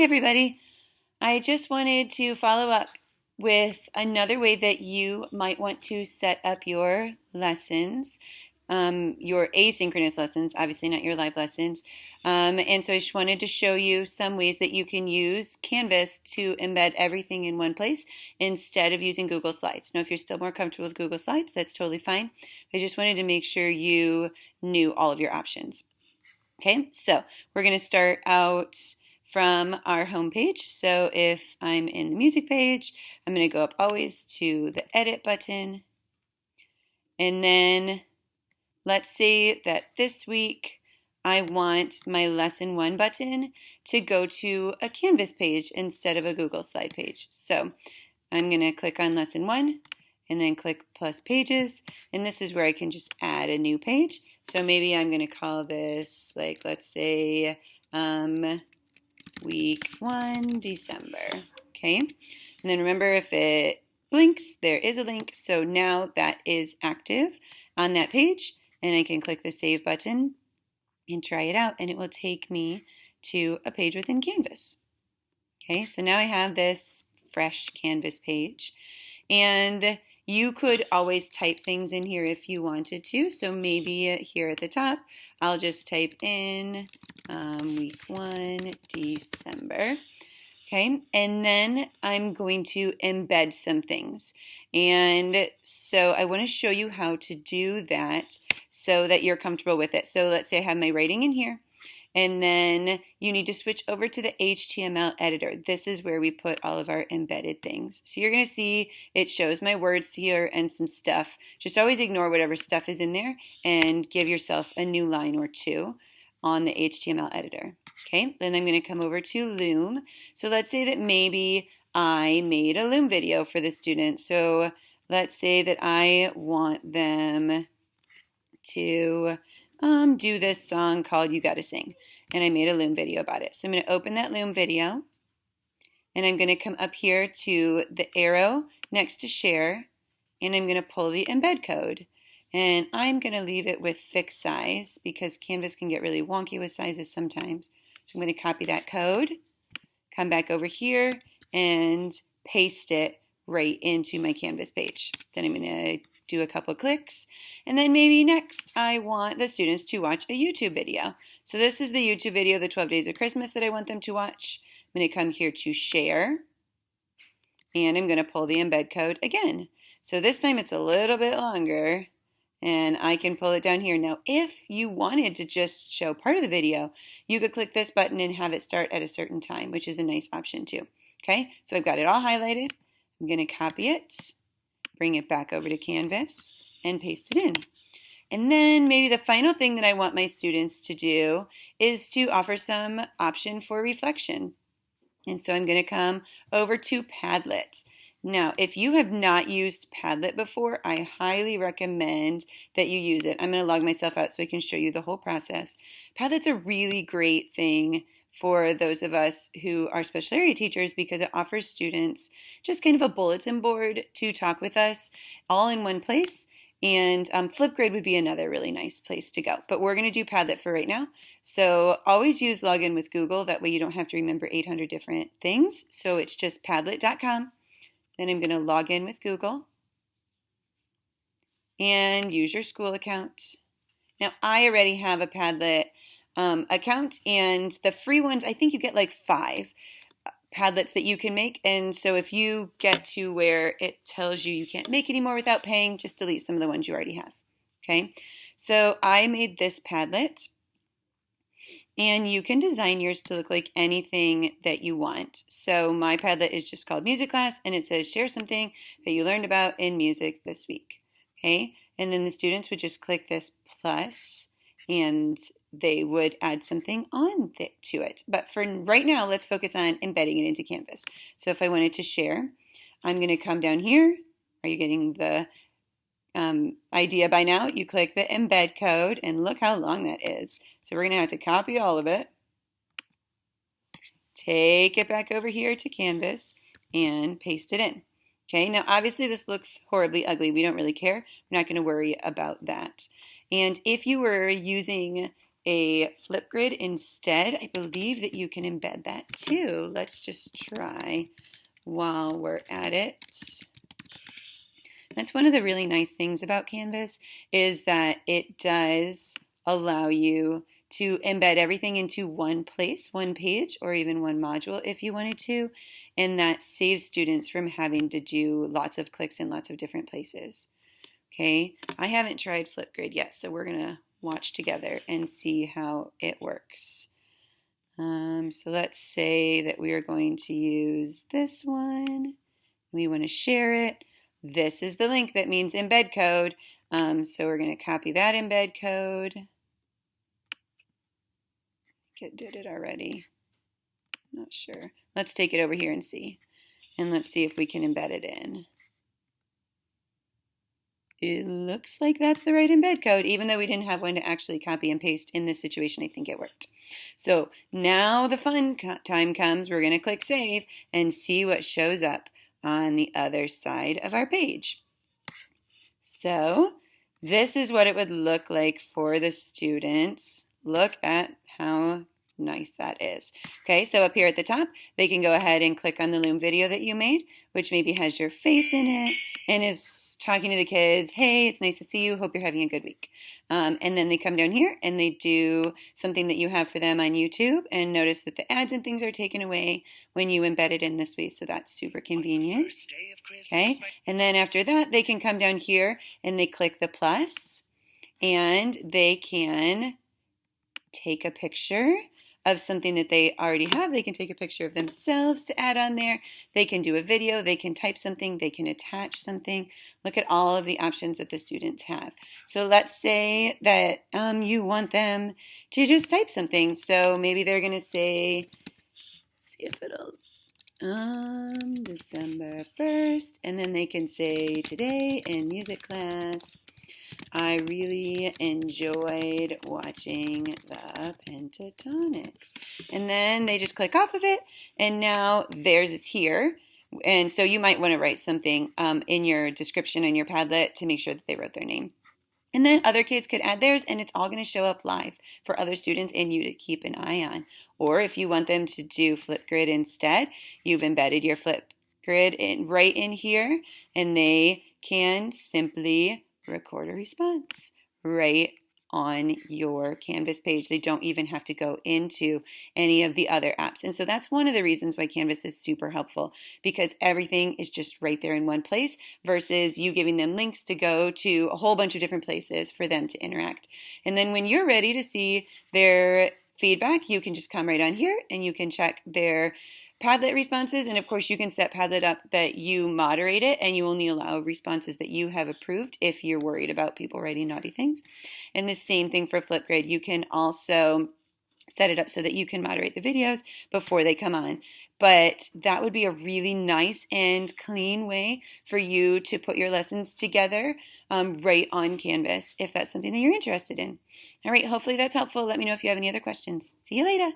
everybody. I just wanted to follow up with another way that you might want to set up your lessons, your asynchronous lessons, obviously not your live lessons. And so I just wanted to show you some ways that you can use Canvas to embed everything in one place instead of using Google Slides. Now, if you're still more comfortable with Google Slides, that's totally fine. I just wanted to make sure you knew all of your options. Okay, so we're going to start out from our home page. So if I'm in the music page, I'm going to go up always to the edit button. And then let's say that this week I want my lesson 1 button to go to a Canvas page instead of a Google slide page. So I'm going to click on lesson 1 and then click plus pages. And this is where I can just add a new page. So maybe I'm going to call this, like, let's say, week 1, December. Okay. And then remember, if it blinks, there is a link. So now that is active on that page. And I can click the save button and try it out. And it will take me to a page within Canvas. Okay. So now I have this fresh Canvas page. And you could always type things in here if you wanted to. So maybe here at the top, I'll just type in week 1, December. Okay, and then I'm going to embed some things. And so I want to show you how to do that so that you're comfortable with it. So let's say I have my writing in here. And then you need to switch over to the HTML editor. This is where we put all of our embedded things. So you're going to see it shows my words here and some stuff. Just always ignore whatever stuff is in there and give yourself a new line or two on the HTML editor. Okay, then I'm going to come over to Loom. So let's say that maybe I made a Loom video for the students. So let's say that I want them to do this song called You Gotta Sing. And I made a Loom video about it. So I'm going to open that Loom video. And I'm going to come up here to the arrow next to share. And I'm going to pull the embed code. And I'm going to leave it with fixed size because Canvas can get really wonky with sizes sometimes. So I'm going to copy that code, come back over here, and paste it right into my Canvas page. Then I'm going to do a couple clicks, and then maybe next I want the students to watch a YouTube video. So this is the YouTube video, the 12 Days of Christmas, that I want them to watch. I'm going to come here to share, and I'm going to pull the embed code again. So this time it's a little bit longer, and I can pull it down here. Now, if you wanted to just show part of the video, you could click this button and have it start at a certain time, which is a nice option too. Okay, so I've got it all highlighted. I'm going to copy it, bring it back over to Canvas, and paste it in. And then maybe the final thing that I want my students to do is to offer some option for reflection. And so I'm going to come over to Padlet. Now, if you have not used Padlet before, I highly recommend that you use it. I'm going to log myself out so I can show you the whole process. Padlet's a really great thing for those of us who are special area teachers because it offers students just kind of a bulletin board to talk with us all in one place. And Flipgrid would be another really nice place to go. But we're going to do Padlet for right now. So always use login with Google. That way you don't have to remember 800 different things. So it's just padlet.com. Then I'm going to log in with Google and use your school account. Now I already have a Padlet account, and the free ones, I think you get like 5 Padlets that you can make. And so if you get to where it tells you you can't make any more without paying, just delete some of the ones you already have. Okay, so I made this Padlet, and you can design yours to look like anything that you want. So my Padlet is just called Music Class, and it says share something that you learned about in music this week. Okay, and then the students would just click this plus, and they would add something on to it. But for right now, let's focus on embedding it into Canvas. So if I wanted to share, I'm going to come down here. Are you getting the idea by now? You click the embed code, and look how long that is. So we're going to have to copy all of it, take it back over here to Canvas, and paste it in. Okay, now obviously this looks horribly ugly. We don't really care. We're not going to worry about that. And if you were using a Flipgrid instead, I believe that you can embed that too. Let's just try while we're at it. That's one of the really nice things about Canvas is that it does allow you to embed everything into one place, one page, or even one module if you wanted to, and that saves students from having to do lots of clicks in lots of different places. Okay, I haven't tried Flipgrid yet, so we're going to watch together and see how it works. So let's say that we are going to use this one. We want to share it. This is the link that means embed code. So we're going to copy that embed code. I think it did it already. Not sure. Let's take it over here and see. And let's see if we can embed it in. It looks like that's the right embed code, even though we didn't have one to actually copy and paste in this situation. I think it worked. So now the fun time comes. We're going to click save and see what shows up on the other side of our page. So this is what it would look like for the students. Look at how nice that is. Okay, so up here at the top, they can go ahead and click on the Loom video that you made, which maybe has your face in it and is talking to the kids, hey, it's nice to see you, hope you're having a good week. And then they come down here and they do something that you have for them on YouTube, and notice that the ads and things are taken away when you embed it in this way, so that's super convenient. Okay, and then after that, they can come down here and they click the plus, and they can take a picture of something that they already have. They can take a picture of themselves to add on there. They can do a video. They can type something. They can attach something. Look at all of the options that the students have. So let's say that you want them to just type something. So maybe they're going to say, see if it'll, December 1st. And then they can say, today in music class, I really enjoyed watching the Pentatonics. And then they just click off of it, and now theirs is here. And so you might want to write something in your description in your Padlet to make sure that they wrote their name. And then other kids could add theirs, and it's all going to show up live for other students and you to keep an eye on. Or if you want them to do Flipgrid instead, you've embedded your Flipgrid right in here, and they can simply record a response right on your Canvas page. They don't even have to go into any of the other apps. And so that's one of the reasons why Canvas is super helpful, because everything is just right there in one place versus you giving them links to go to a whole bunch of different places for them to interact. And then when you're ready to see their feedback, you can just come right on here and you can check their Padlet responses, and of course you can set Padlet up that you moderate it and you only allow responses that you have approved if you're worried about people writing naughty things. And the same thing for Flipgrid. You can also set it up so that you can moderate the videos before they come on. But that would be a really nice and clean way for you to put your lessons together right on Canvas if that's something that you're interested in. All right, hopefully that's helpful. Let me know if you have any other questions. See you later.